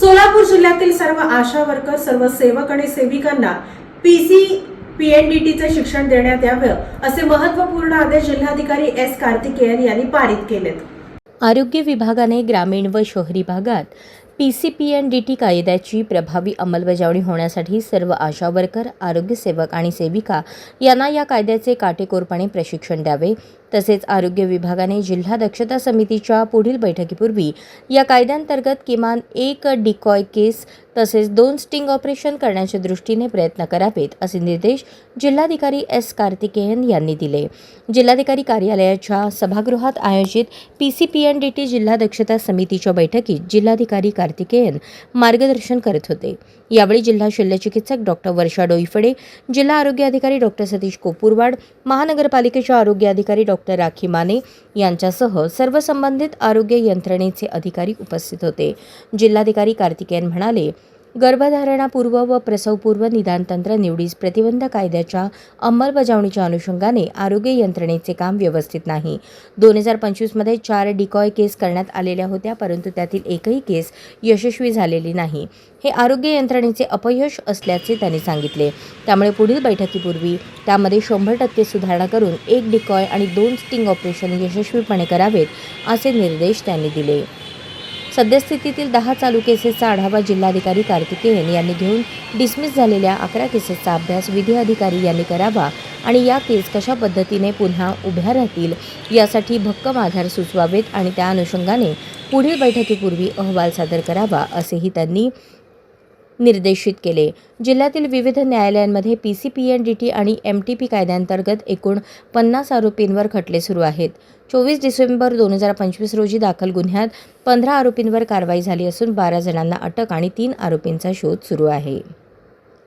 सोलापूर जिल्ह्यातील सर्व आशा वर्कर, सर्व सेवक आणि सेविकांना PNDTचे शिक्षण देण्यात यावं असे महत्त्वपूर्ण आदेश जिल्हाधिकारी S. कार्तिकेयन यांनी पारित केलेत. आरोग्य विभागाने ग्रामीण व शहरी भागात PNDT कायद्याची प्रभावी अंमलबजावणी होण्यासाठी सर्व आशा वर्कर, आरोग्य सेवक आणि सेविका यांना या कायद्याचे काटेकोरपणे प्रशिक्षण द्यावे. तसेच आरोग्य विभागाने जिल्हा दक्षता समितीच्या पुढील बैठकीपूर्वी या कायद्यांतर्गत किमान 1 डिकॉय केस तसेच 2 स्टिंग ऑपरेशन करण्याच्या दृष्टीने प्रयत्न करावेत असे निर्देश जिल्हाधिकारी S. कार्तिकेयन यांनी दिले. जिल्हाधिकारी कार्यालयाच्या सभागृहात आयोजित PNDT जिल्हा दक्षता समितीच्या बैठकीत जिल्हाधिकारी कार्तिकेयन मार्गदर्शन करत होते. यावेळी जिल्हा शल्यचिकित्सक डॉक्टर वर्षा डोईफडे, जिल्हा आरोग्य अधिकारी डॉक्टर सतीश कोपूरवाड, महानगरपालिकेचे आरोग्य अधिकारी डॉक्टर राखी माने यांच्यासह सर्व संबंधित आरोग्य यंत्रणेचे अधिकारी उपस्थित होते. जिल्हाधिकारी कार्तिकेयन म्हणाले, गर्भधारणापूर्व व प्रसवपूर्व निदान तंत्र निवडीस प्रतिबंध कायद्याच्या अंमलबजावणीच्या अनुषंगाने आरोग्य यंत्रणेचे काम व्यवस्थित नाही. 2025 मध्ये 4 डिकॉय केस करण्यात आलेल्या होत्या, परंतु त्यातील एकही केस यशस्वी झालेली नाही. हे आरोग्य यंत्रणेचे अपयश असल्याचे त्यांनी सांगितले. त्यामुळे पुढील बैठकीपूर्वी त्यामध्ये 100% सुधारणा करून 1 डिकॉय आणि 2 स्टिंग ऑपरेशन यशस्वीपणे करावेत असे निर्देश त्यांनी दिले. सद्यस्थितीतील 10 चालू केसेसचा आढावा जिल्हाधिकारी कार्तिकेयन यांनी घेऊन डिसमिस झालेल्या 11 केसेसचा अभ्यास विधी अधिकारी यांनी करावा आणि या केस कशा पद्धतीने पुन्हा उभ्या राहतील यासाठी भक्कम आधार सुचवावेत आणि त्या अनुषंगाने पुढील बैठकीपूर्वी अहवाल सादर करावा असेही त्यांनी निर्देशित केले. जिल्ह्यातील विविध न्यायालयांमध्ये PNDT आणि MTP कायद्यांतर्गत एकूण 50 आरोपींवर खटले सुरू आहेत. 24 डिसेंबर 2025 रोजी दाखल गुन्ह्यात 15 आरोपींवर कारवाई झाली असून 12 जणांना अटक आणि 3 आरोपींचा शोध सुरू आहे.